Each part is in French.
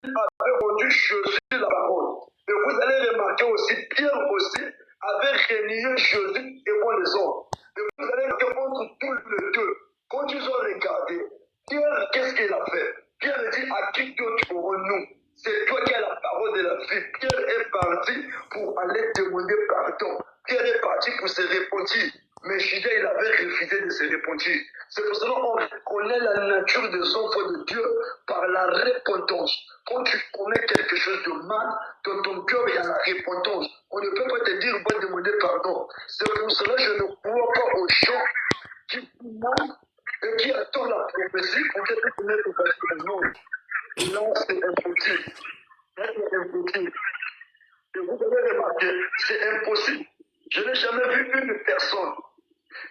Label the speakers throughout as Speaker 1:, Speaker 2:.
Speaker 1: avait rendu Jésus la parole. Et vous allez remarquer aussi, Pierre aussi avait renié Jésus devant les hommes. Et vous allez remarquer entre tous les deux, quand ils ont regardé, Pierre, qu'est-ce qu'il a fait? Pierre dit, à qui d'autre aurons-nous? C'est toi qui as la parole de la vie. Pierre est parti pour aller demander pardon. Pierre est parti pour se repentir. Mais Judas, il avait refusé de se repentir. C'est pour cela qu'on reconnaît la nature des enfants de Dieu par la repentance. Quand tu commets quelque chose de mal, dans ton cœur, il y a la repentance. On ne peut pas te dire, on va demander pardon. C'est pour cela que je ne crois pas aux gens qui font mal et qui attendent la prophétie pour que tu connaisses le nom. Non, c'est impossible. C'est impossible. Et vous avez remarqué, c'est impossible. Je n'ai jamais vu une personne.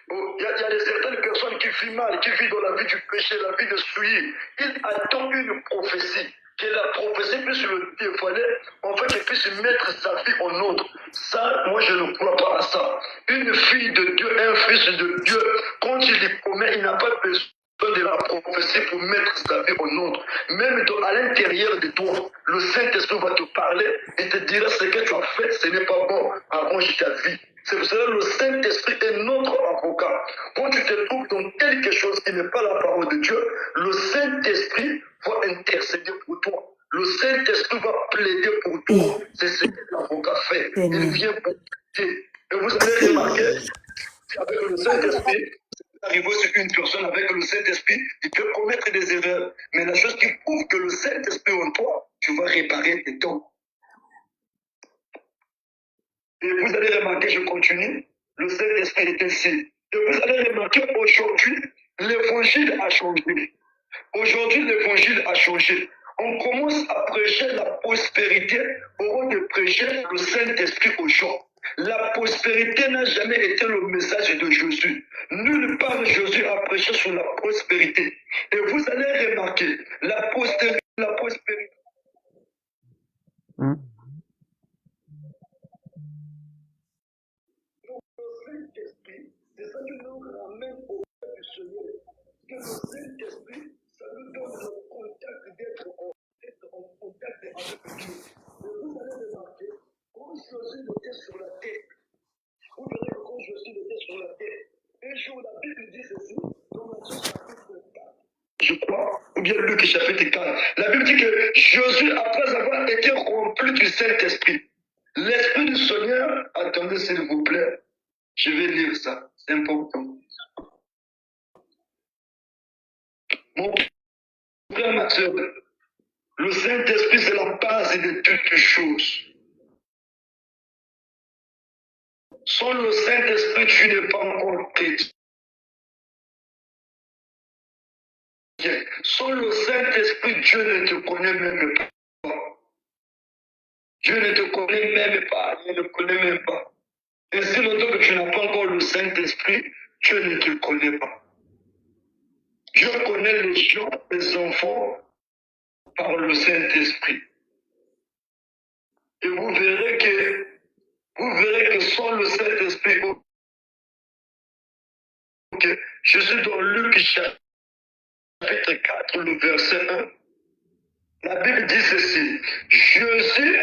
Speaker 1: Il y a certaines personnes qui vivent mal, qui vivent dans la vie du péché, la vie de souillure. Ils attendent une prophétie. Que la prophétie puisse le dévoiler, en fait, qu'elle puisse mettre sa vie en ordre. Ça, moi, je ne crois pas à ça. Une fille de Dieu, un fils de Dieu, quand il y commet, il n'a pas besoin de la prophétie pour mettre sa vie en ordre. Même à l'intérieur de toi, le Saint-Esprit va te parler et te dira ce que tu as fait, ce n'est pas bon, arrange ta vie. C'est pour cela que le Saint-Esprit est notre avocat. Quand tu te trouves dans quelque chose qui n'est pas la parole de Dieu, le Saint-Esprit va intercéder pour toi. Le Saint-Esprit va plaider pour toi. C'est ce que l'avocat fait. Il vient pour t'aider. Et vous allez remarquer, avec le Saint-Esprit, arriver sur une personne avec le Saint-Esprit, il peut commettre des erreurs. Mais la chose qui prouve que le Saint-Esprit en toi, tu vas réparer tes torts. Et vous allez remarquer, je continue, le Saint-Esprit est ainsi. Et vous allez remarquer, aujourd'hui, l'évangile a changé. Aujourd'hui, l'évangile a changé. On commence à prêcher la prospérité au lieu de prêcher le Saint-Esprit aux gens. La prospérité n'a jamais été le message de Jésus. Nulle part Jésus a prêché sur la prospérité. Et vous allez remarquer, la prospérité. C'est ça qui nous ramène au cœur du Seigneur. Que le Saint-Esprit, ça nous donne le contact d'être en contact avec Dieu. Et vous allez remarquer, quand Jésus était sur la terre, vous verrez que quand Jésus était sur la terre, un jour la Bible dit ceci, dans Matthieu chapitre 4. Je crois, ou bien Luc chapitre 4. La Bible dit que Jésus, après avoir été rempli du Saint-Esprit, l'Esprit du Seigneur, attendez s'il vous plaît, je vais lire ça, c'est important. Mon frère, ma soeur, le Saint-Esprit, c'est la base de toutes les choses. Sans le Saint-Esprit, tu n'es pas encore chrétien. Sans le Saint-Esprit, Dieu ne te connaît même pas. Dieu ne te connaît même pas. Il ne te connaît même pas. Et si longtemps que tu n'as pas encore le Saint-Esprit, Dieu ne te connaît pas. Dieu connaît les gens, les enfants, par le Saint-Esprit. Et vous verrez que sans le Saint-Esprit, je suis dans Luc chapitre 4, le verset 1. La Bible dit ceci. Jésus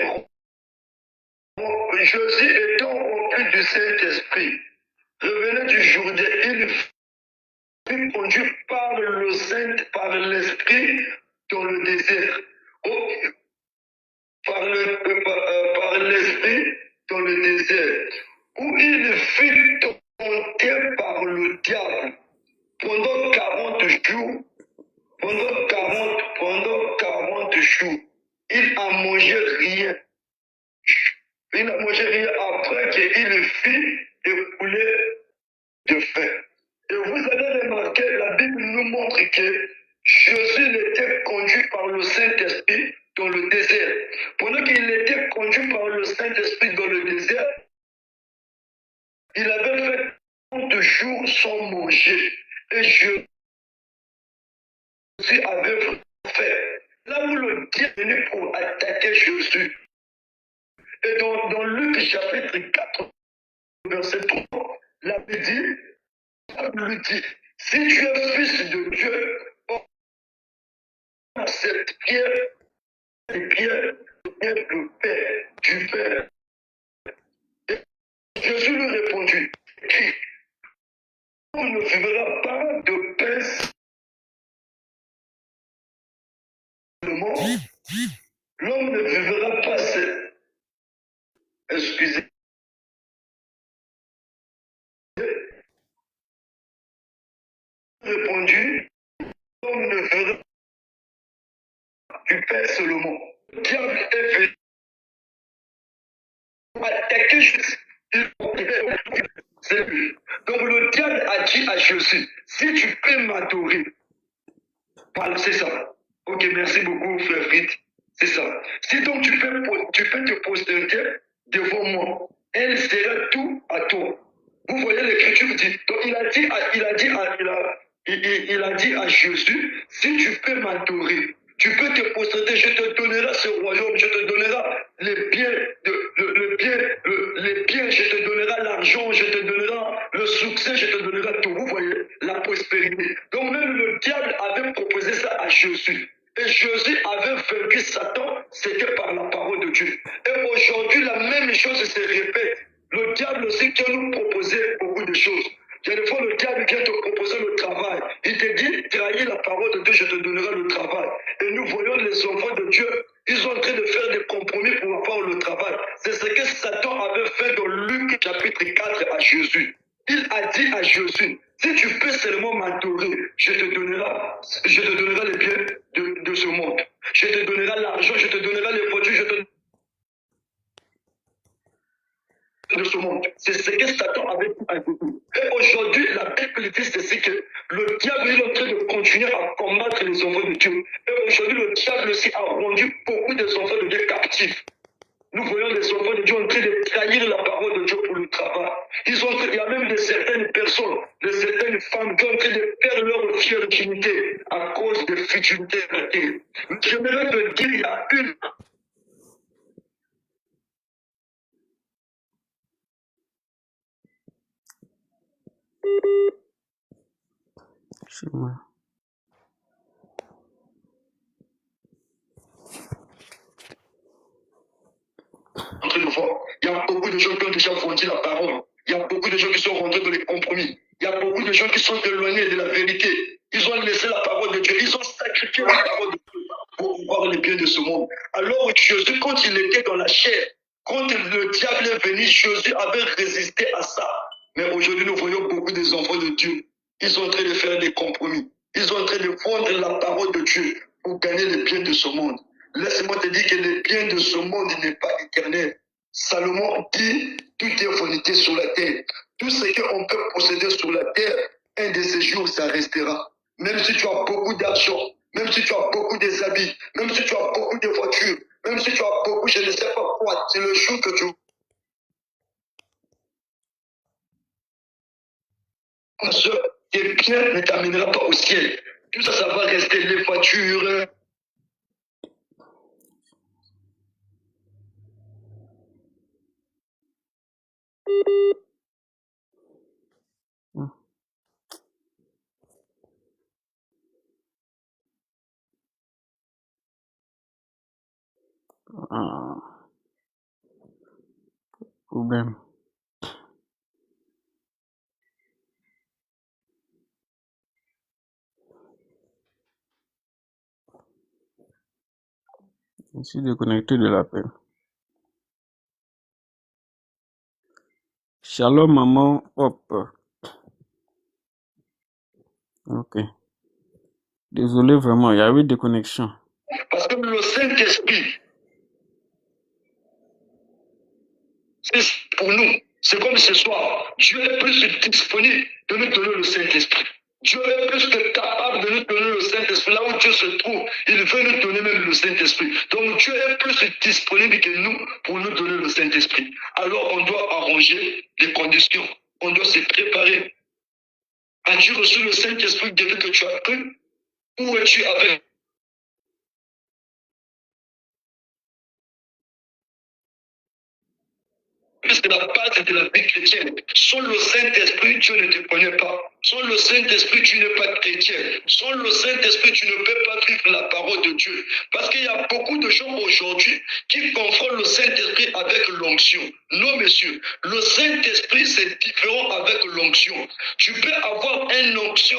Speaker 1: étant rempli du Saint-Esprit, revenait du Jourdain, il fut conduit par l'Esprit dans le désert. Par l'Esprit dans le désert, où il fut tenté par le diable pendant 40 jours. Pendant 40 jours, il n'a mangé rien. Il n'a mangé rien après qu'il fut écoulé de faim. Et vous allez remarquer, la Bible nous montre que Jésus était conduit par le Saint-Esprit dans le désert. Pendant qu'il était conduit par le Saint-Esprit dans le désert, il avait fait 30 jours sans manger. Et Jésus avait fait. Là où le diable est venu pour attaquer Jésus. Et dans Luc chapitre 4, verset 3, la Bible dit, si tu es fils de Dieu, cette pierre Et Pierre, le Père du Père. Et Jésus lui répondit, on ne vivra pas de pain seulement, l'homme ne vivra pas seul. Excusez, répondu, l'homme ne vivra du pain seulement. Le diable est venu attaquer Jésus. Donc le diable a dit à Jésus, si tu peux m'adorer, voilà, c'est ça. Ok, merci beaucoup, frère Fritz. C'est ça. Si donc tu peux te poster devant moi, elle sera tout à toi. Vous voyez l'écriture dit. Donc il a dit à Jésus, si tu peux m'adorer, tu peux te poster, je te donnerai ce royaume, je te donnerai les biens, les biens, je te donnerai l'argent, je te donnerai le succès, je te donnerai tout. Vous voyez, la prospérité. Donc même le diable avait proposé ça à Jésus. Et Jésus avait vaincu Satan, c'était par la parole de Dieu. Et aujourd'hui, la même chose se répète. Le diable aussi qui nous proposait beaucoup de choses. Il y a des fois, le diable vient te proposer le travail. Il te dit, trahis la parole de Dieu, je te donnerai le travail. Et nous voyons les enfants de Dieu, ils sont en train de faire des compromis pour avoir le travail. C'est ce que Satan avait fait dans Luc chapitre 4 à Jésus. Il a dit à Jésus, si tu peux seulement m'adorer, je te donnerai les biens de ce monde. Je te donnerai l'argent, je te donnerai les voitures, je te de ce monde. C'est ce que Satan avait dit à Jésus. Et aujourd'hui, la Bible dit ceci que le diable est en train de continuer à combattre les enfants de Dieu. Et aujourd'hui, le diable aussi a rendu beaucoup des enfants de Dieu captifs. Nous voyons les enfants de Dieu en train de trahir la parole de Dieu pour le travail. Il y a même de certaines personnes, de certaines femmes qui sont en train de perdre leur virginité à cause de futilités de la terre. J'aimerais te dire, il y a une
Speaker 2: Chemin.
Speaker 1: en train de voir. Il y a beaucoup de gens qui ont déjà vendu la parole. Il y a beaucoup de gens qui sont rentrés dans les compromis. Il y a beaucoup de gens qui sont éloignés de la vérité. Ils ont laissé la parole de Dieu. Ils ont sacrifié la parole de Dieu pour voir les biens de ce monde. Alors Jésus, quand il était dans la chair, quand le diable est venu, Jésus avait résisté à ça. Mais aujourd'hui, nous voyons beaucoup des enfants de Dieu. Ils sont en train de faire des compromis. Ils sont en train de vendre la parole de Dieu pour gagner les biens de ce monde. Laisse-moi te dire que les biens de ce monde n'est pas éternel. Salomon dit, tout est vanité sur la terre. Tout ce qu'on peut posséder sur la terre, un de ces jours, ça restera. Même si tu as beaucoup d'argent, même si tu as beaucoup des habits, même si tu as beaucoup de voitures, même si tu as beaucoup, je ne sais pas quoi, c'est le jour que tu... Tes biens ne t'amènera pas au ciel. Tout ça, ça va rester les voitures.
Speaker 2: Ah, problème. Je suis déconnecté de l'appel. Shalom, maman. Hop. Ok. Désolé, vraiment, il y avait des connexions.
Speaker 1: Parce que le Saint-Esprit, c'est pour nous. C'est comme ce soir. Dieu est plus disponible de nous donner le Saint-Esprit. Dieu est plus que capable de nous donner le Saint-Esprit. Là où Dieu se trouve, il veut nous donner même le Saint-Esprit. Donc Dieu est plus disponible que nous pour nous donner le Saint-Esprit. Alors on doit arranger les conditions. On doit se préparer. As-tu reçu le Saint-Esprit depuis que tu as cru? Où es-tu avec? C'est la base de la vie chrétienne. Sans le Saint-Esprit, Dieu ne te connaît pas. Sans le Saint-Esprit, tu n'es pas chrétien. Sans le Saint-Esprit, tu ne peux pas vivre la parole de Dieu. Parce qu'il y a beaucoup de gens aujourd'hui qui confondent le Saint-Esprit avec l'onction. Non, monsieur. Le Saint-Esprit, c'est différent avec l'onction. Tu peux avoir une onction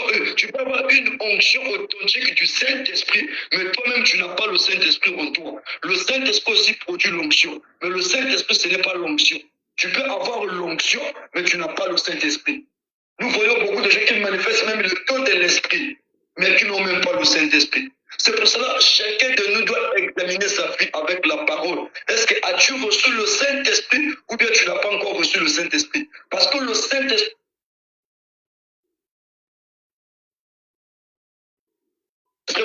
Speaker 1: authentique du Saint-Esprit, mais toi-même, tu n'as pas le Saint-Esprit en toi. Le Saint-Esprit aussi produit l'onction. Mais le Saint-Esprit, ce n'est pas l'onction. Tu peux avoir l'onction, mais tu n'as pas le Saint-Esprit. Nous voyons beaucoup de gens qui manifestent même le don de l'esprit, mais qui n'ont même pas le Saint-Esprit. C'est pour cela que chacun de nous doit examiner sa vie avec la parole. Est-ce que as-tu reçu le Saint-Esprit ou bien tu n'as pas encore reçu le Saint-Esprit? Parce que le Saint-Esprit,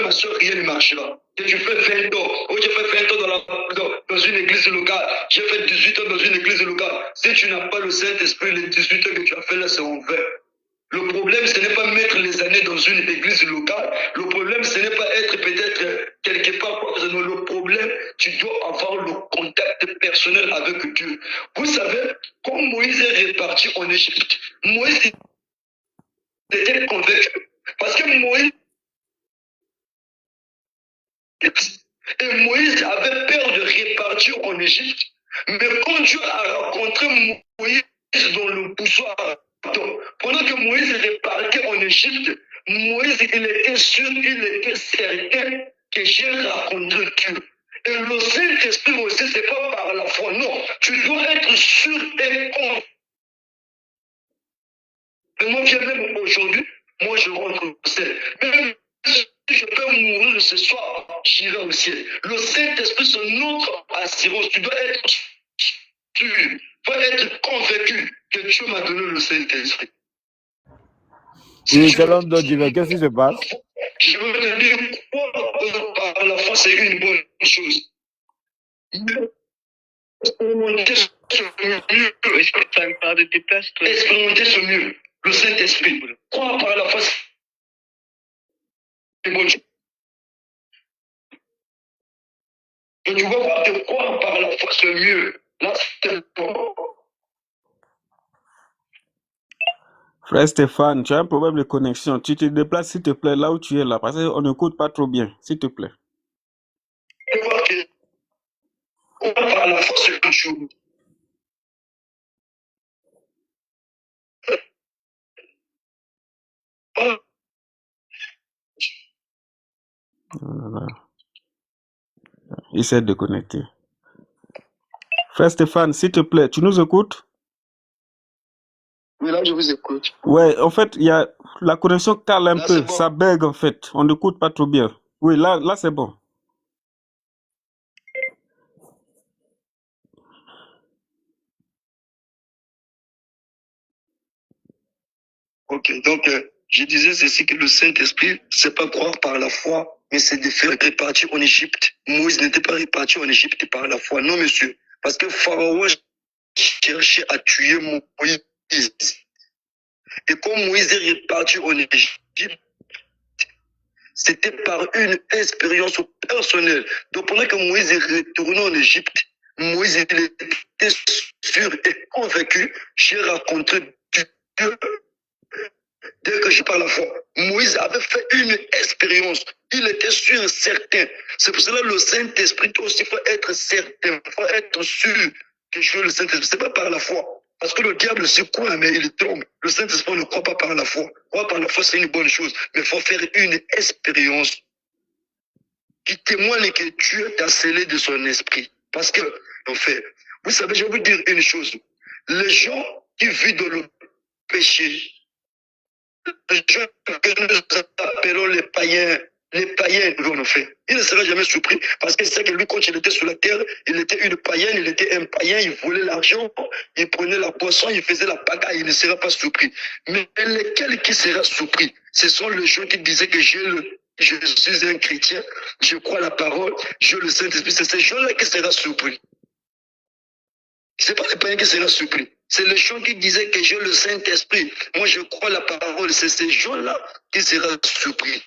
Speaker 1: ma soeur, rien ne marchera. Que tu fais 20 ans, ou tu fais 20 ans dans une église locale, j'ai fait 18 ans dans une église locale. Si tu n'as pas le Saint-Esprit, les 18 ans que tu as fait là, c'est en vain. Le problème, ce n'est pas mettre les années dans une église locale. Le problème, ce n'est pas être peut-être quelque part. Non, le problème, tu dois avoir le contact personnel avec Dieu. Vous savez, quand Moïse est reparti en Égypte, Moïse était convaincu. Parce que Moïse avait peur de repartir en Égypte. Mais quand Dieu a rencontré Moïse dans le poussoir, pendant que Moïse repartait en Égypte, Moïse, il était sûr, il était certain que j'ai rencontré Dieu. Et le Saint-Esprit aussi, ce n'est pas par la foi, non. Tu dois être sûr et convaincu. Moi, même aujourd'hui, moi, je rentre au ciel. Même si je peux mourir ce soir, j'irai au ciel. Le Saint-Esprit, c'est notre assurance. Tu dois être sûr, tu dois être convaincu que Dieu m'a donné le Saint-Esprit.
Speaker 3: Oui, selon d'autres, qu'est-ce qui se passe?
Speaker 1: Je veux te dire, croire par la foi, c'est une bonne chose. Expérimenter ce mieux, le Saint-Esprit. Croire par la foi, c'est une bonne chose. Et tu vas voir que croire par la foi, c'est mieux. Là, c'est bon.
Speaker 2: Frère Stéphane, tu as un problème de connexion. Tu te déplaces, s'il te plaît, là où tu es là, parce qu'on n'écoute pas trop bien, s'il te plaît.
Speaker 1: Tu vas voir que croire par la foi, c'est une chose.
Speaker 2: Voilà. Essaie de connecter. Frère Stéphane, s'il te plaît, tu nous écoutes?
Speaker 1: Oui, là, je vous écoute.
Speaker 2: Ouais, en fait, il y a la connexion cale un
Speaker 1: Là,
Speaker 2: peu,
Speaker 1: c'est bon.
Speaker 2: ça bug en fait. On n'écoute pas trop bien. Oui, là c'est bon.
Speaker 1: Ok, donc je disais ceci que le Saint-Esprit, c'est pas croire par la foi, mais c'est de faire répartir en Égypte. Moïse n'était pas réparti en Égypte par la foi, non monsieur. Parce que Pharaon cherchait à tuer Moïse. Et quand Moïse est reparti en Égypte, c'était par une expérience personnelle. Donc pendant que Moïse est retourné en Égypte, Moïse était sûr et convaincu, j'ai rencontré Dieu. Dès que je parle la foi, Moïse avait fait une expérience. Il était sûr et certain. C'est pour cela que le Saint-Esprit aussi faut être certain, faut être sûr que je suis le Saint-Esprit. C'est pas par la foi. Parce que le diable se croit, mais il trompe. Le Saint-Esprit ne croit pas par la foi. Croire par la foi, c'est une bonne chose. Mais il faut faire une expérience qui témoigne que Dieu t'a scellé de son esprit. Parce que, en fait, vous savez, je vais vous dire une chose. Les gens qui vivent dans le péché, les gens que nous appelons les païens, en fait. Il ne sera jamais surpris parce qu'il sait que lui, quand il était sur la terre, il était une païenne, il était un païen, il volait l'argent, il prenait la poisson, il faisait la pagaille, il ne sera pas surpris. Mais lesquels qui sera surpris? Ce sont les gens qui disaient que je suis un chrétien, je crois à la parole, je le Saint-Esprit. C'est ces gens-là qui seront surpris. Ce n'est pas les païens qui seront surpris. C'est les gens qui disaient que j'ai le Saint-Esprit. Moi, je crois à la parole. C'est ces gens-là qui seront surpris.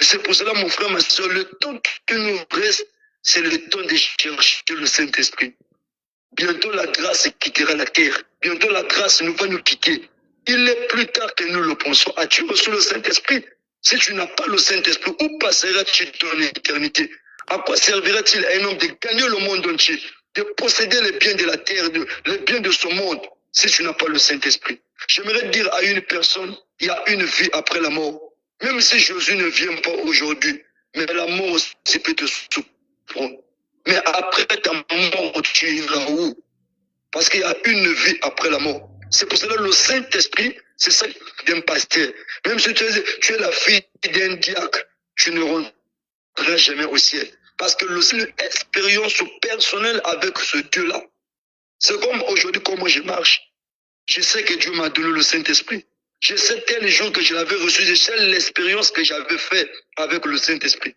Speaker 1: C'est pour cela, mon frère, ma soeur, le temps qui nous reste, c'est le temps de chercher le Saint-Esprit. Bientôt, la grâce quittera la terre. Bientôt, la grâce nous va nous quitter. Il est plus tard que nous le pensons. As-tu reçu le Saint-Esprit? Si tu n'as pas le Saint-Esprit, où passeras-tu ton éternité? À quoi servira-t-il à un homme de gagner le monde entier, de posséder les biens de la terre, les biens de ce monde, si tu n'as pas le Saint-Esprit? J'aimerais dire à une personne, il y a une vie après la mort. Même si Jésus ne vient pas aujourd'hui, mais la mort aussi peut te surprendre. Mais après ta mort, tu iras où? Parce qu'il y a une vie après la mort. C'est pour cela que le Saint-Esprit, c'est ça d'un pasteur. Même si tu es la fille d'un diacre, tu ne rentreras jamais au ciel. Parce que l'expérience personnelle avec ce Dieu-là, c'est comme aujourd'hui, comment je marche. Je sais que Dieu m'a donné le Saint-Esprit. Je sais tel jour que je l'avais reçu, je sais l'expérience que j'avais faite avec le Saint-Esprit.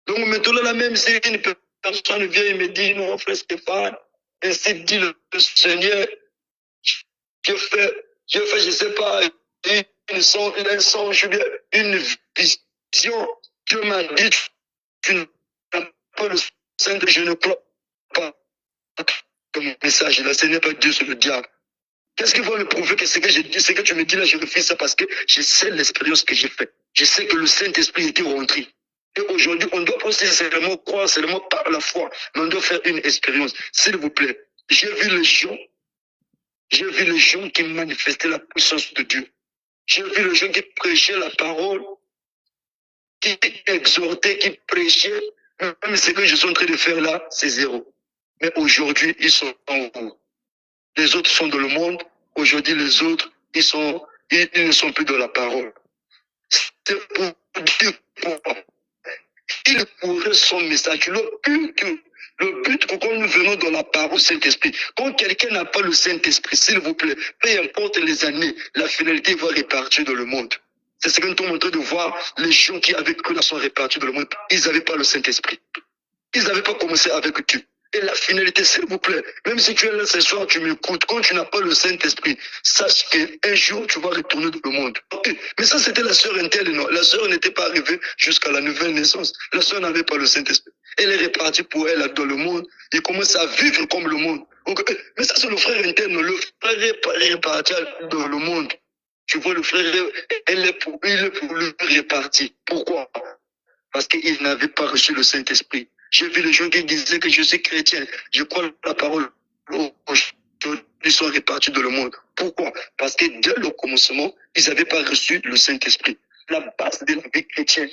Speaker 1: Donc maintenant, là même si une personne vient et me dit, non, frère Stéphane, ainsi dit le Seigneur, je fais, je sais pas, une songe, une vision. Dieu m'a dit, tu n'as pas le Saint-Esprit, je ne crois pas comme message là, ce n'est pas Dieu, c'est le diable. Qu'est-ce qui va me prouver que ce que je dis, ce que tu me dis là, je refuse ça parce que je sais l'expérience que j'ai faite. Je sais que le Saint-Esprit était rentré. Et aujourd'hui, on doit pas seulement croire, seulement par la foi, mais on doit faire une expérience. S'il vous plaît, j'ai vu les gens qui manifestaient la puissance de Dieu. J'ai vu les gens qui prêchaient la parole, qui exhortaient, qui prêchaient. Même ce que je suis en train de faire là, c'est zéro. Mais aujourd'hui, ils sont en haut. Les autres sont dans le monde. Aujourd'hui, les autres, ils ne sont plus dans la parole. C'est pour dire pourquoi. Il pourrait son message. Le but pourquoi nous venons dans la parole Saint-Esprit. Quand quelqu'un n'a pas le Saint-Esprit, s'il vous plaît, peu importe les années, la finalité va répartir dans le monde. C'est ce que nous sommes en train de voir. Les gens qui avaient cru sont répartis dans le monde. Ils n'avaient pas le Saint-Esprit. Ils n'avaient pas commencé avec Dieu. Et la finalité, s'il vous plaît, même si tu es là ce soir, tu m'écoutes, quand tu n'as pas le Saint-Esprit, sache qu'un jour, tu vas retourner dans le monde. Okay. Mais ça, c'était la sœur interne, non. La sœur n'était pas arrivée jusqu'à la nouvelle naissance. La sœur n'avait pas le Saint-Esprit. Elle est repartie pour elle dans le monde. Il commence à vivre comme le monde. Okay. Mais ça, c'est le frère interne. Le frère est reparti dans le monde. Tu vois, le frère, il est pour lui repartir. Pourquoi? Parce qu'il n'avait pas reçu le Saint-Esprit. J'ai vu les gens qui disaient que je suis chrétien. Je crois la parole. Ils sont répartis dans le monde. Pourquoi? Parce que dès le commencement, ils n'avaient pas reçu le Saint-Esprit. La base de la vie chrétienne.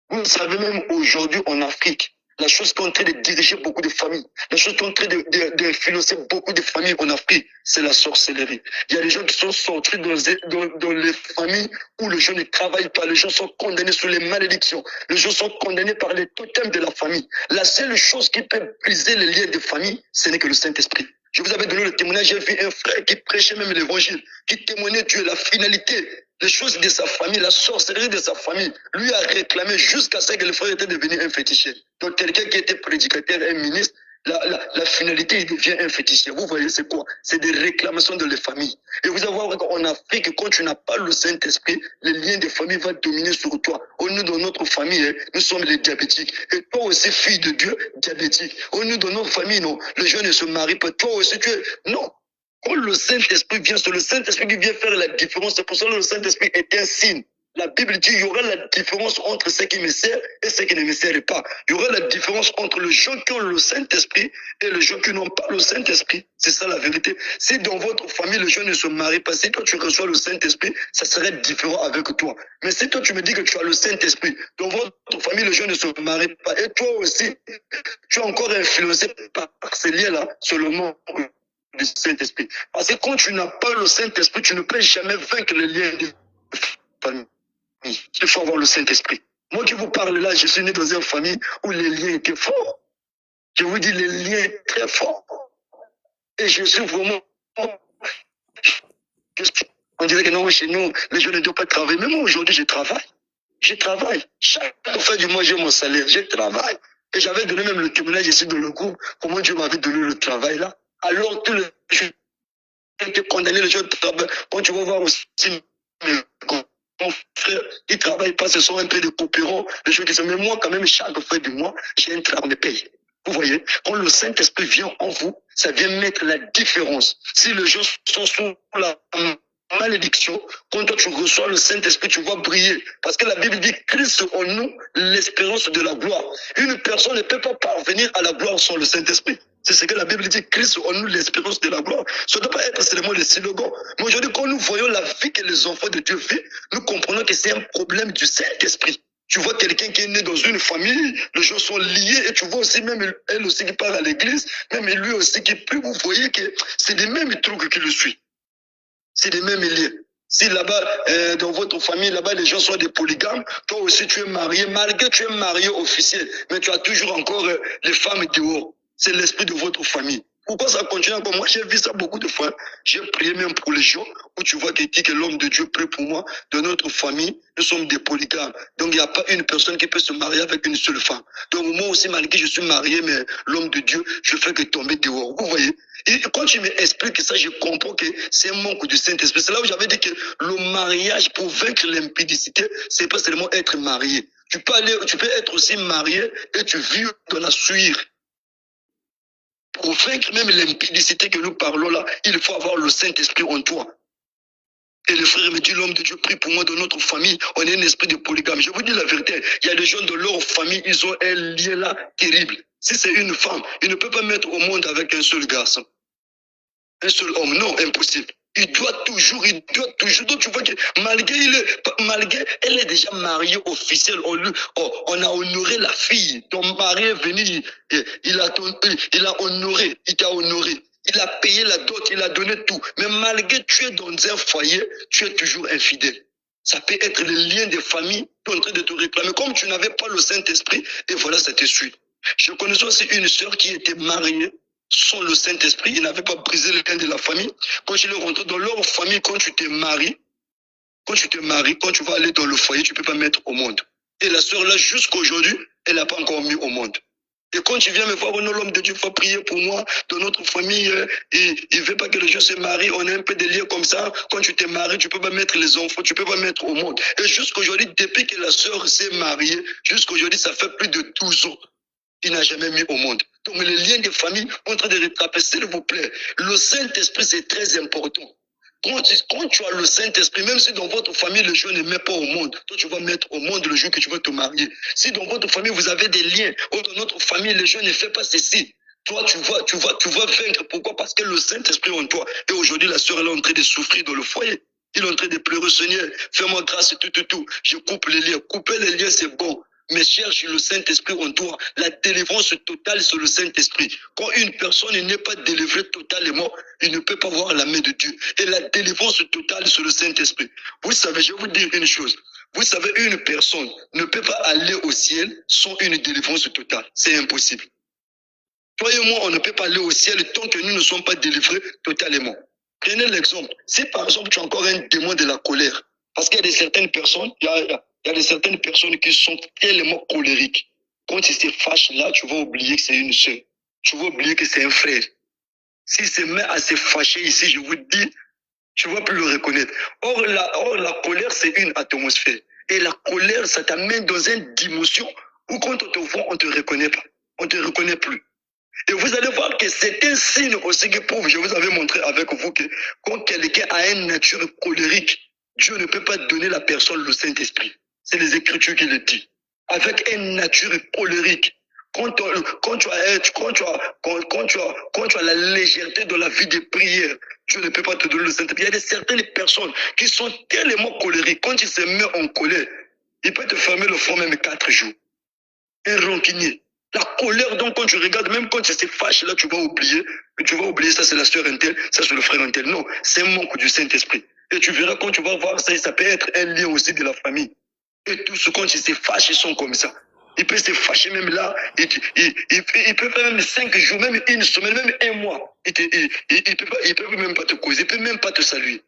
Speaker 1: Vous savez, même aujourd'hui en Afrique, la chose qui est en train de diriger beaucoup de familles, la chose qui est en train d'influencer beaucoup de familles en Afrique, c'est la sorcellerie. Il y a des gens qui sont sortis dans les familles où les gens ne travaillent pas, les gens sont condamnés sous les malédictions, les gens sont condamnés par les totems de la famille. La seule chose qui peut briser les liens de famille, ce n'est que le Saint-Esprit. Je vous avais donné le témoignage, j'ai vu un frère qui prêchait même l'évangile, qui témoignait Dieu, la finalité, les choses de sa famille, la sorcellerie de sa famille, lui a réclamé jusqu'à ce que le frère était devenu un féticheur. Donc quelqu'un qui était prédicateur, un ministre, la finalité, il devient un féticheur. Vous voyez, c'est quoi? C'est des réclamations de les familles. Et vous allez voir qu'en Afrique, quand tu n'as pas le Saint-Esprit, les liens de famille vont dominer sur toi. Nous, dans notre famille, nous sommes les diabétiques. Et toi aussi, fille de Dieu, diabétique. Nous, dans notre famille, non, les gens ne se marient pas. Toi aussi, tu es... Non. Quand le Saint-Esprit vient, c'est le Saint-Esprit qui vient faire la différence. C'est pour ça que le Saint-Esprit est un signe. La Bible dit qu'il y aura la différence entre ceux qui me servent et ceux qui ne me servent pas. Il y aura la différence entre les gens qui ont le Saint-Esprit et les gens qui n'ont pas le Saint-Esprit. C'est ça la vérité. Si dans votre famille, les gens ne se marient pas, si toi tu reçois le Saint-Esprit, ça serait différent avec toi. Mais si toi tu me dis que tu as le Saint-Esprit, dans votre famille, les gens ne se marient pas, et toi aussi, tu es encore influencé par ces liens-là, seulement du Saint-Esprit. Parce que quand tu n'as pas le Saint-Esprit, tu ne peux jamais vaincre les liens de famille. Il faut avoir le Saint-Esprit. Moi qui vous parle là, je suis né dans une famille où les liens étaient forts. Je vous dis, les liens très forts. Et je suis vraiment... On dirait que non, chez nous, les gens ne doivent pas travailler. Mais moi, aujourd'hui, je travaille. Je travaille. Chaque fin du mois, j'ai mon salaire. Je travaille. Et j'avais donné même le témoignage ici dans le groupe, comment Dieu m'avait donné le travail là. Alors que les gens étaient condamnés, les gens travaillent. Quand tu vas voir aussi mon frère, ils ne travaillent pas, ce sont un peu de coopérants, les gens qui disent, mais moi, quand même, chaque fin du mois, j'ai un travail, on me paye. Vous voyez, quand le Saint-Esprit vient en vous, ça vient mettre la différence. Si les gens sont sous la malédiction, quand toi tu reçois le Saint-Esprit, tu vas briller. Parce que la Bible dit Christ en nous, l'espérance de la gloire. Une personne ne peut pas parvenir à la gloire sans le Saint-Esprit. C'est ce que la Bible dit, Christ en nous, l'espérance de la gloire. Ça ne doit pas être seulement le slogan. Mais aujourd'hui, quand nous voyons la vie que les enfants de Dieu vivent, nous comprenons que c'est un problème du Saint-Esprit. Tu vois quelqu'un qui est né dans une famille, les gens sont liés, et tu vois aussi même elle aussi qui part à l'église, même lui aussi qui prie, vous voyez que c'est des mêmes trucs qui le suivent. C'est des mêmes liens. Si là-bas, dans votre famille, là-bas, les gens sont des polygames, toi aussi tu es marié, malgré que tu es marié officiel, mais tu as toujours encore les femmes dehors. C'est l'esprit de votre famille. Pourquoi ça continue encore? Moi, j'ai vu ça beaucoup de fois. J'ai prié même pour les gens, où tu vois qu'il dit que l'homme de Dieu prie pour moi. De notre famille, nous sommes des polygames. Donc, il n'y a pas une personne qui peut se marier avec une seule femme. Donc, moi aussi, malgré que je suis marié, mais l'homme de Dieu, je fais que tomber dehors. Vous voyez? Et quand tu m'expliques ça, je comprends que c'est un manque du Saint-Esprit. C'est là où j'avais dit que le mariage, pour vaincre l'impudicité, c'est pas seulement être marié. Tu peux être aussi marié et tu vis dans la suire. Pour vaincre même l'impudicité que nous parlons là, il faut avoir le Saint-Esprit en toi. Et le frère me dit, l'homme de Dieu prie pour moi dans notre famille. On est un esprit de polygame. Je vous dis la vérité. Il y a des gens de leur famille, ils ont un lien là terrible. Si c'est une femme, il ne peut pas mettre au monde avec un seul garçon. Un seul homme, non, impossible. Il doit toujours, donc tu vois que malgré elle est déjà mariée officielle, on a honoré la fille. Ton mari est venu, il a honoré, il t'a honoré. Il a payé la dot, il a donné tout. Mais malgré que tu es dans un foyer, tu es toujours infidèle. Ça peut être le lien des familles qui sont en train de te réclamer. Comme tu n'avais pas le Saint-Esprit, et voilà, ça te suit. Je connaissais aussi une sœur qui était mariée sans le Saint-Esprit. Il n'avait pas brisé le lien de la famille. Quand il est rentré dans leur famille, quand tu te maries, quand tu vas aller dans le foyer, tu ne peux pas mettre au monde. Et la sœur là, jusqu'à aujourd'hui, elle n'a pas encore mis au monde. Et quand tu viens me voir, non, l'homme de Dieu, il faut prier pour moi. Dans notre famille, il ne veut pas que les gens se marient. On a un peu de liens comme ça. Quand tu te maries, tu ne peux pas mettre les enfants, tu ne peux pas mettre au monde. Et jusqu'aujourd'hui, depuis que la sœur s'est mariée, jusqu'aujourd'hui, ça fait plus de 12 ans. Il n'a jamais mis au monde. Donc les liens de famille sont en train de rattraper, s'il vous plaît. Le Saint-Esprit, c'est très important. Quand tu as le Saint-Esprit, même si dans votre famille, les gens ne mettent pas au monde, toi, tu vas mettre au monde le jour que tu vas te marier. Si dans votre famille, vous avez des liens, ou dans notre famille, les gens ne font pas ceci, toi, tu vas vaincre. Pourquoi? Parce que le Saint-Esprit en toi. Et aujourd'hui, la sœur, elle est en train de souffrir dans le foyer. Il est en train de pleurer, Seigneur, fais-moi grâce, tout. Je coupe les liens. Couper les liens, c'est bon. Mais cherche le Saint-Esprit en toi. La délivrance totale sur le Saint-Esprit. Quand une personne n'est pas délivrée totalement, il ne peut pas voir la main de Dieu. Et la délivrance totale sur le Saint-Esprit. Vous savez, je vais vous dire une chose. Vous savez, une personne ne peut pas aller au ciel sans une délivrance totale. C'est impossible. Toi et moi, on ne peut pas aller au ciel tant que nous ne sommes pas délivrés totalement. Prenez l'exemple. Si par exemple, tu as encore un démon de la colère, parce qu'il y a certaines personnes, il y a certaines personnes qui sont tellement colériques. Quand ils se fâchent là, tu vas oublier que c'est une sœur. Tu vas oublier que c'est un frère. S'il se met à se fâcher ici, je vous dis, tu ne vas plus le reconnaître. Or, la colère, c'est une atmosphère. Et la colère, ça t'amène dans une dimension où quand on te voit, on ne te reconnaît pas. On ne te reconnaît plus. Et vous allez voir que c'est un signe aussi qui prouve, je vous avais montré avec vous, que quand quelqu'un a une nature colérique, Dieu ne peut pas donner à la personne le Saint-Esprit. C'est les Écritures qui le disent. Avec une nature colérique, quand tu as la légèreté de la vie de prière, Dieu ne peut pas te donner le Saint-Esprit. Il y a certaines personnes qui sont tellement colériques, quand il se met en colère, il peut te fermer le front même 4 jours. Un rancunier. La colère, donc, quand tu regardes, même quand tu se fâches, là, tu vas oublier, ça c'est la sœur Intel, ça c'est le frère Intel. Non, c'est un manque du Saint-Esprit. Et tu verras, quand tu vas voir ça, ça peut être un lien aussi de la famille. Et tous ceux, quand ils se fâchent, ils sont comme ça. Ils peuvent se fâcher même là, ils peuvent faire même 5 jours, même une semaine, même un mois. Ils peuvent même pas te causer, ils peuvent même pas te saluer.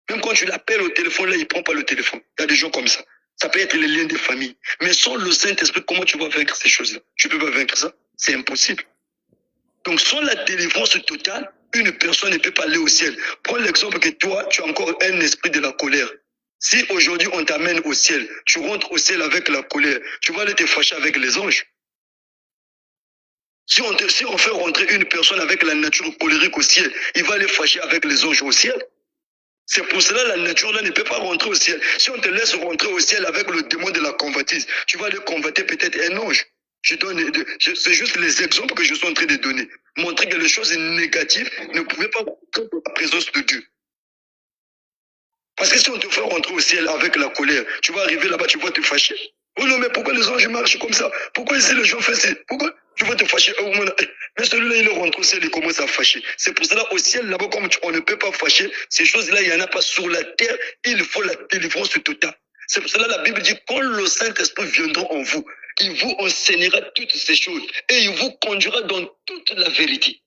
Speaker 1: Même quand tu l'appelles au téléphone, là, il prend pas le téléphone. Il y a des gens comme ça. Ça peut être les liens de famille. Mais sans le Saint-Esprit, comment tu vas vaincre ces choses-là? Tu ne peux pas vaincre ça. C'est impossible. Donc, sans la délivrance totale, une personne ne peut pas aller au ciel. Prends l'exemple que toi, tu as encore un esprit de la colère. Si aujourd'hui on t'amène au ciel, tu rentres au ciel avec la colère, tu vas aller te fâcher avec les anges. Si on fait rentrer une personne avec la nature colérique au ciel, il va aller fâcher avec les anges au ciel. C'est pour cela que la nature là ne peut pas rentrer au ciel. Si on te laisse rentrer au ciel avec le démon de la convoitise, tu vas aller convoiter peut-être un ange. C'est juste les exemples que je suis en train de donner. Montrer que les choses négatives ne pouvaient pas rentrer dans la présence de Dieu. Parce que si on te fait rentrer au ciel avec la colère, tu vas arriver là-bas, tu vas te fâcher. Oh non, mais pourquoi les anges marchent comme ça? Pourquoi ici les gens font ça? Pourquoi tu vas te fâcher? Oh, mais celui-là, il rentre au ciel, il commence à fâcher. C'est pour cela, au ciel, là-bas, comme on ne peut pas fâcher, ces choses-là, il n'y en a pas sur la terre, il faut la délivrance totale. C'est pour cela la Bible dit, quand le Saint-Esprit viendra en vous, il vous enseignera toutes ces choses et il vous conduira dans toute la vérité.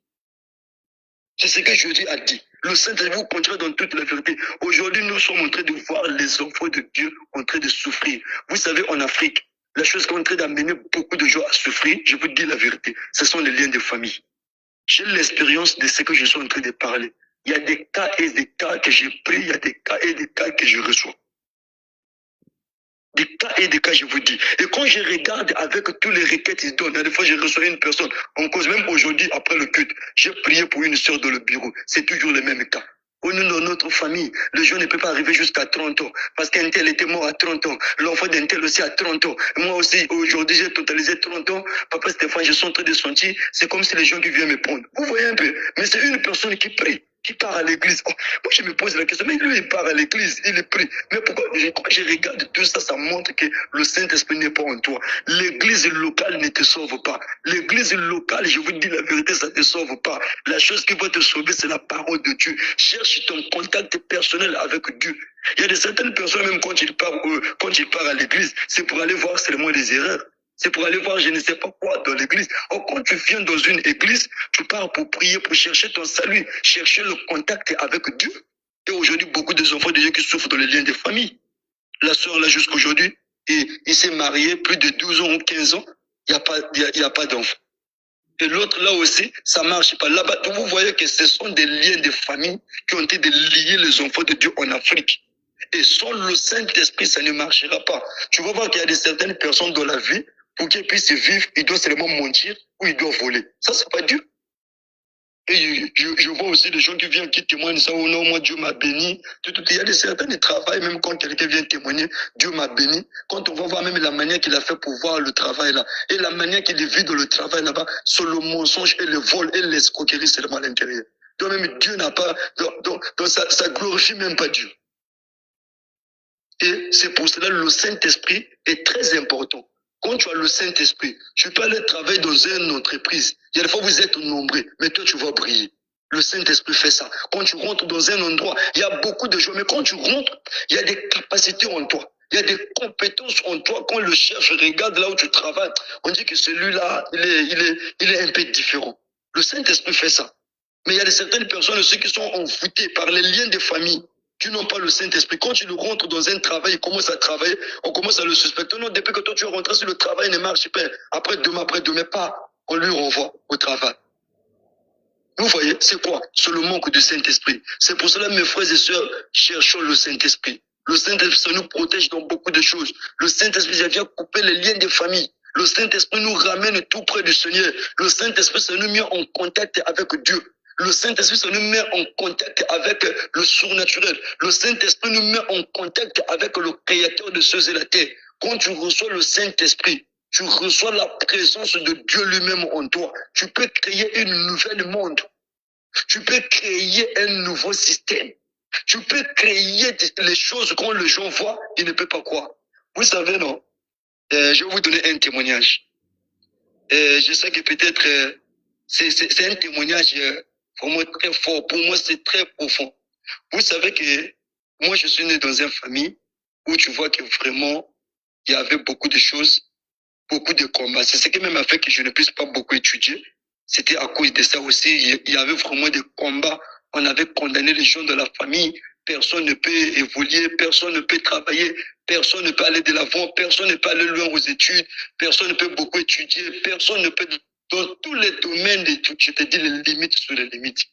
Speaker 1: C'est ce que Jésus a dit. Le Saint-Esprit vous conduira dans toute la vérité. Aujourd'hui, nous sommes en train de voir les enfants de Dieu en train de souffrir. Vous savez, en Afrique, la chose qui est en train d'amener beaucoup de gens à souffrir, je vous dis la vérité, ce sont les liens de famille. J'ai l'expérience de ce que je suis en train de parler. Il y a des cas et des cas que j'ai pris, il y a des cas et des cas que je reçois. Des cas et des cas, je vous dis. Et quand je regarde avec tous les requêtes qu'ils donnent, des fois je reçois une personne, en cause même aujourd'hui, après le culte, j'ai prié pour une soeur dans le bureau. C'est toujours le même cas. Nous, dans notre famille, le jeune ne peut pas arriver jusqu'à 30 ans. Parce qu'un tel était mort à 30 ans. L'enfant d'un tel aussi à 30 ans. Moi aussi, aujourd'hui, j'ai totalisé 30 ans. Papa Stéphane, je suis en train de sentir, c'est comme si les gens qui viennent me prendre. Vous voyez un peu. Mais c'est une personne qui prie, qui part à l'église. Oh, moi, je me pose la question, mais lui, il part à l'église, il prie. Mais pourquoi, quand je regarde tout ça, ça montre que le Saint-Esprit n'est pas en toi. L'église locale ne te sauve pas. L'église locale, je vous dis la vérité, ça ne te sauve pas. La chose qui va te sauver, c'est la parole de Dieu. Cherche ton contact personnel avec Dieu. Il y a de certaines personnes, même quand ils partent à l'église, c'est pour aller voir seulement les erreurs. C'est pour aller voir je ne sais pas quoi dans l'église. Or, quand tu viens dans une église, tu pars pour prier, pour chercher ton salut, chercher le contact avec Dieu. Et aujourd'hui, beaucoup des enfants de Dieu qui souffrent dans les liens de famille. La sœur, là, jusqu'aujourd'hui, il s'est marié plus de 12 ans ou 15 ans, il n'y a pas d'enfant. Et l'autre, là aussi, ça ne marche pas. Là-bas, vous voyez que ce sont des liens de famille qui ont été de lier les enfants de Dieu en Afrique. Et sans le Saint-Esprit, ça ne marchera pas. Tu vas voir qu'il y a de certaines personnes dans la vie, pour qu'ils puissent vivre, ils doivent seulement mentir ou ils doivent voler. Ça, c'est pas Dieu. Et je vois aussi des gens qui viennent, qui témoignent ça, oh non, moi Dieu m'a béni. Il y a de certains qui travaillent, même quand quelqu'un vient témoigner, Dieu m'a béni. Quand on va voir même la manière qu'il a fait pour voir le travail là, et la manière qu'il vit dans le travail là-bas, sur le mensonge et le vol et l'escroquerie seulement à l'intérieur. Donc même Dieu n'a pas, donc ça glorifie même pas Dieu. Et c'est pour cela que le Saint-Esprit est très important. Quand tu as le Saint-Esprit, tu peux aller travailler dans une entreprise. Il y a des fois vous êtes nombreux, mais toi tu vas briller. Le Saint-Esprit fait ça. Quand tu rentres dans un endroit, il y a beaucoup de gens, mais quand tu rentres, il y a des capacités en toi. Il y a des compétences en toi. Quand le chef regarde là où tu travailles, on dit que celui-là, il est un peu différent. Le Saint-Esprit fait ça. Mais il y a certaines personnes aussi qui sont envoûtées par les liens de famille, qui n'ont pas le Saint-Esprit. Quand tu le rentres dans un travail, il commence à travailler, on commence à le suspecter. Non, depuis que toi tu es rentré sur le travail, ne marche pas. Après demain, pas, on lui renvoie au travail. Vous voyez, c'est quoi? C'est le manque du Saint-Esprit. C'est pour cela, mes frères et sœurs, cherchons le Saint-Esprit. Le Saint-Esprit, ça nous protège dans beaucoup de choses. Le Saint-Esprit, ça vient couper les liens de famille. Le Saint-Esprit nous ramène tout près du Seigneur. Le Saint-Esprit, ça nous met en contact avec Dieu. Le Saint-Esprit, ça nous met en contact avec le surnaturel. Le Saint-Esprit nous met en contact avec le Créateur de cieux et la terre. Quand tu reçois le Saint-Esprit, tu reçois la présence de Dieu lui-même en toi. Tu peux créer une nouvelle monde. Tu peux créer un nouveau système. Tu peux créer les choses quand les gens voient, ils ne peuvent pas croire. Vous savez, non? Je vais vous donner un témoignage. Je sais que peut-être c'est un témoignage vraiment très fort. Pour moi, c'est très profond. Vous savez que moi, je suis né dans une famille où tu vois que vraiment, il y avait beaucoup de choses, beaucoup de combats. C'est ce qui même a fait que je ne puisse pas beaucoup étudier. C'était à cause de ça aussi. Il y avait vraiment des combats. On avait condamné les gens de la famille. Personne ne peut évoluer, personne ne peut travailler, personne ne peut aller de l'avant, personne ne peut aller loin aux études, personne ne peut beaucoup étudier, personne ne peut... Dans tous les domaines d'études, je te dis les limites sur les limites.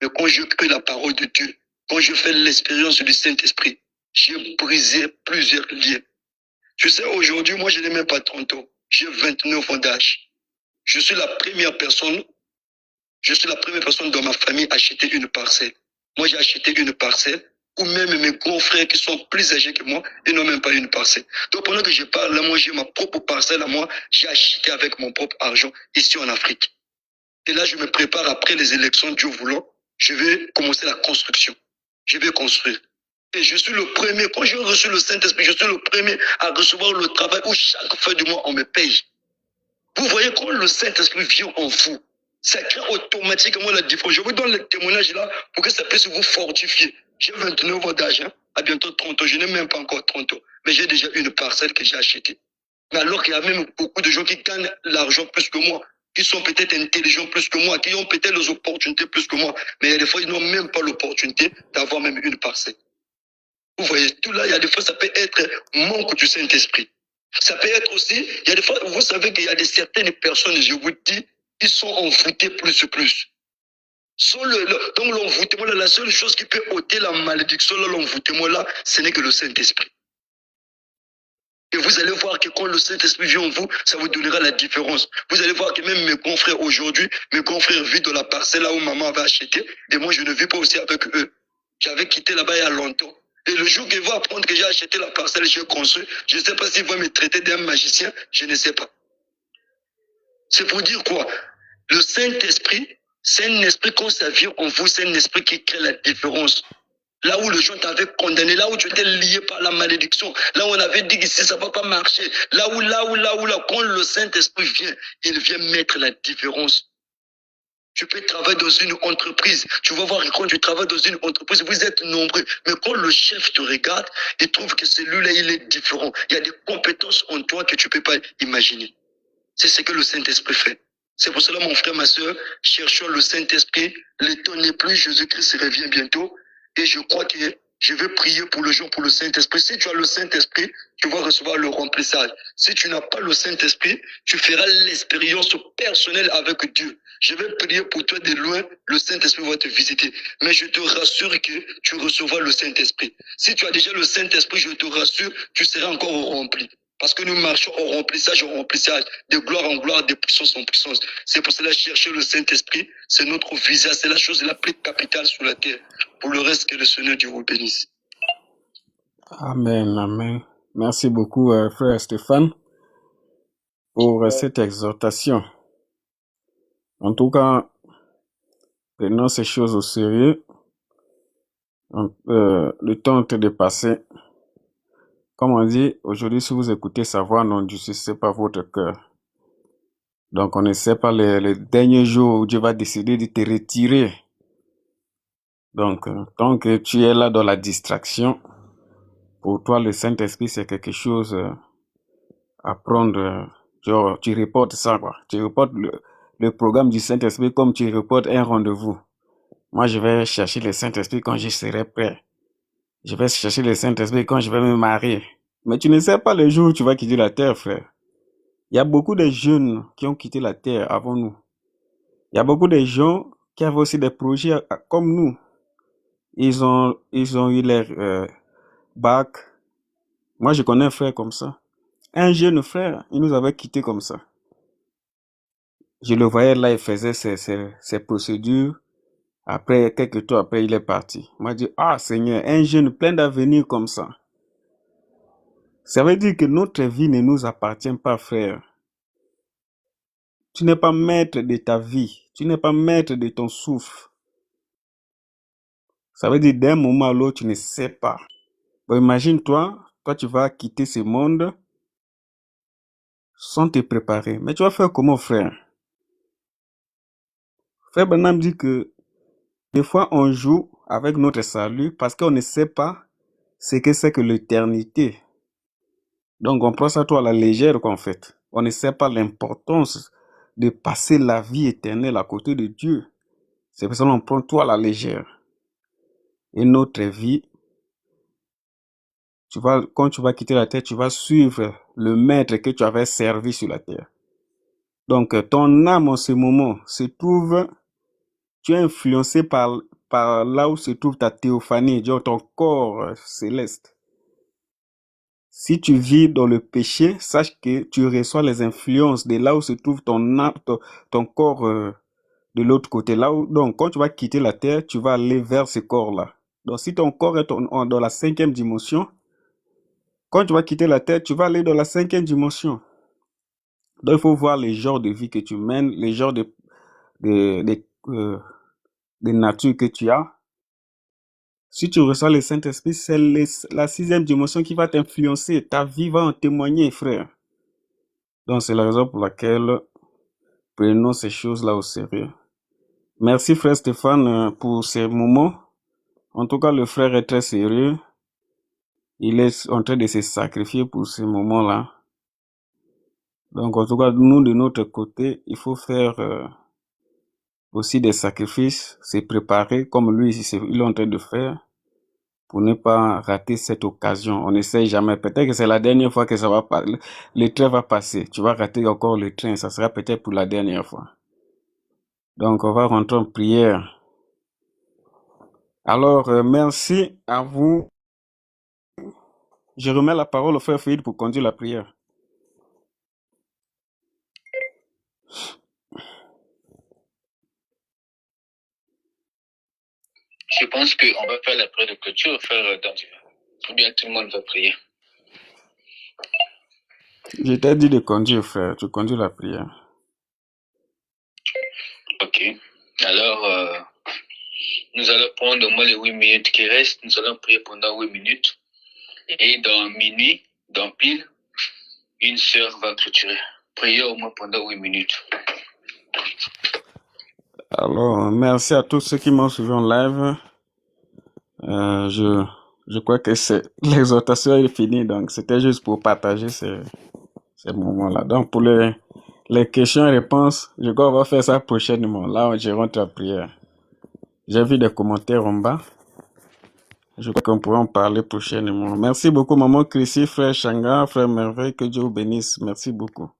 Speaker 1: Mais quand je crée la parole de Dieu, quand je fais l'expérience du Saint-Esprit, j'ai brisé plusieurs liens. Tu sais, aujourd'hui, moi, je n'ai même pas 30 ans. J'ai 29 ans d'âge. Je suis la première personne dans ma famille à acheter une parcelle. Moi, j'ai acheté une parcelle ou même mes grands frères qui sont plus âgés que moi, ils n'ont même pas une parcelle. Donc pendant que je parle, là, moi j'ai ma propre parcelle à moi, j'ai acheté avec mon propre argent ici en Afrique. Et là, je me prépare après les élections, Dieu voulant, je vais commencer la construction. Je vais construire. Et je suis le premier, quand j'ai reçu le Saint-Esprit, je suis le premier à recevoir le travail où chaque fin du mois, on me paye. Vous voyez, quand le Saint-Esprit vient en vous, ça crée automatiquement la différence. Je vous donne le témoignage là pour que ça puisse vous fortifier. J'ai 29 ans d'âge, hein, à bientôt 30 ans. Je n'ai même pas encore 30 ans, mais j'ai déjà une parcelle que j'ai achetée. Mais alors qu'il y a même beaucoup de gens qui gagnent l'argent plus que moi, qui sont peut-être intelligents plus que moi, qui ont peut-être les opportunités plus que moi, mais il y a des fois, ils n'ont même pas l'opportunité d'avoir même une parcelle. Vous voyez, tout là, il y a des fois, ça peut être manque du Saint-Esprit. Ça peut être aussi, il y a des fois, vous savez qu'il y a certaines personnes, je vous dis, ils sont envoûtés plus. Donc l'envoûtement, la seule chose qui peut ôter la malédiction, l'envoûtement là, ce n'est que le Saint-Esprit. Et vous allez voir que quand le Saint-Esprit vient en vous, ça vous donnera la différence. Vous allez voir que même mes confrères aujourd'hui, mes confrères vivent dans la parcelle là où maman avait acheté, et moi je ne vis pas aussi avec eux. J'avais quitté là-bas il y a longtemps. Et le jour qu'ils vont apprendre que j'ai acheté la parcelle, j'ai construit, je ne sais pas s'ils vont me traiter d'un magicien, je ne sais pas. C'est pour dire quoi? Le Saint-Esprit, c'est un esprit quand ça vient en vous, c'est un esprit qui crée la différence. Là où le gens t'avait condamné, là où tu étais lié par la malédiction, là où on avait dit que si ça ne va pas marcher, là, quand le Saint-Esprit vient, il vient mettre la différence. Tu peux travailler dans une entreprise. Tu vas voir que quand tu travailles dans une entreprise, vous êtes nombreux. Mais quand le chef te regarde, il trouve que celui-là, il est différent. Il y a des compétences en toi que tu ne peux pas imaginer. C'est ce que le Saint-Esprit fait. C'est pour cela, mon frère, ma soeur, cherchons le Saint-Esprit. Le temps n'est plus, Jésus-Christ revient bientôt. Et je crois que je vais prier pour le jour, pour le Saint-Esprit. Si tu as le Saint-Esprit, tu vas recevoir le remplissage. Si tu n'as pas le Saint-Esprit, tu feras l'expérience personnelle avec Dieu. Je vais prier pour toi de loin, le Saint-Esprit va te visiter. Mais je te rassure que tu recevras le Saint-Esprit. Si tu as déjà le Saint-Esprit, je te rassure, tu seras encore rempli. Parce que nous marchons au remplissage, de gloire en gloire, de puissance en puissance. C'est pour cela chercher le Saint-Esprit, c'est notre visage, c'est la chose la plus capitale sur la terre. Pour le reste, que le Seigneur Dieu vous bénisse.
Speaker 2: Amen, amen. Merci beaucoup, frère Stéphane, pour cette exhortation. En tout cas, prenons ces choses au sérieux. Le temps est dépassé. Comme on dit, aujourd'hui, si vous écoutez sa voix, n'endurcissez pas votre cœur. Donc, on ne sait pas les derniers jours où Dieu va décider de te retirer. Donc, tant que tu es là dans la distraction, pour toi, le Saint-Esprit, c'est quelque chose à prendre. Genre, tu reportes ça, quoi. Tu reportes le programme du Saint-Esprit comme tu reportes un rendez-vous. Moi, je vais chercher le Saint-Esprit quand je serai prêt. Je vais chercher le Saint-Esprit quand je vais me marier. Mais tu ne sais pas le jour où tu vas quitter la terre, frère. Il y a beaucoup de jeunes qui ont quitté la terre avant nous. Il y a beaucoup de gens qui avaient aussi des projets comme nous. Ils ont eu leur bac. Moi, je connais un frère comme ça. Un jeune frère, il nous avait quitté comme ça. Je le voyais là, il faisait ses procédures. Après, quelques temps après, il est parti. Il m'a dit, ah Seigneur, un jeune plein d'avenir comme ça. Ça veut dire que notre vie ne nous appartient pas, frère. Tu n'es pas maître de ta vie. Tu n'es pas maître de ton souffle. Ça veut dire d'un moment à l'autre, tu ne sais pas. Bon, imagine-toi, toi tu vas quitter ce monde sans te préparer. Mais tu vas faire comment, frère? Frère Branham dit que des fois on joue avec notre salut parce qu'on ne sait pas ce que c'est que l'éternité. Donc on prend ça tout à la légère qu'en fait. On ne sait pas l'importance de passer la vie éternelle à côté de Dieu. C'est pour ça qu'on prend tout à la légère. Et notre vie, quand tu vas quitter la terre, tu vas suivre le maître que tu avais servi sur la terre. Donc ton âme en ce moment se trouve, tu es influencé par là où se trouve ta théophanie, ton corps céleste. Si tu vis dans le péché, sache que tu reçois les influences de là où se trouve ton corps de l'autre côté. Donc, quand tu vas quitter la terre, tu vas aller vers ce corps-là. Donc, si ton corps est dans la 5e dimension, quand tu vas quitter la terre, tu vas aller dans la 5e dimension. Donc, il faut voir les genres de vie que tu mènes, les genres de nature que tu as. Si tu reçois le Saint-Esprit, c'est la 6e dimension qui va t'influencer. Ta vie va en témoigner, frère. Donc, c'est la raison pour laquelle prenons ces choses-là au sérieux. Merci, frère Stéphane, pour ces moments. En tout cas, le frère est très sérieux. Il est en train de se sacrifier pour ces moments-là. Donc, en tout cas, nous, de notre côté, il faut faire aussi des sacrifices, se préparer comme lui, il est en train de faire, pour ne pas rater cette occasion. On ne sait jamais. Peut-être que c'est la dernière fois que le train va passer. Tu vas rater encore le train. Ça sera peut-être pour la dernière fois. Donc, on va rentrer en prière. Alors, merci à vous. Je remets la parole au frère Philippe pour conduire la prière.
Speaker 4: Je pense qu'on va faire la prière de clôture, frère Dandiva. Ou bien tout le monde va prier.
Speaker 2: Je t'ai dit de conduire, frère. Tu conduis la prière.
Speaker 4: Ok. Alors, nous allons prendre au moins les 8 minutes qui restent. Nous allons prier pendant 8 minutes. Et dans minuit, dans pile, une sœur va clôturer. Priez au moins pendant 8 minutes.
Speaker 2: Alors, merci à tous ceux qui m'ont suivi en live. Je crois que l'exhortation est finie, donc c'était juste pour partager ces moments-là. Donc, pour les questions et réponses, je crois qu'on va faire ça prochainement. Là, je rentre à prière. J'ai vu des commentaires en bas. Je crois qu'on pourra en parler prochainement. Merci beaucoup, maman Chrissy, frère Changa, frère Merveille, que Dieu vous bénisse. Merci beaucoup.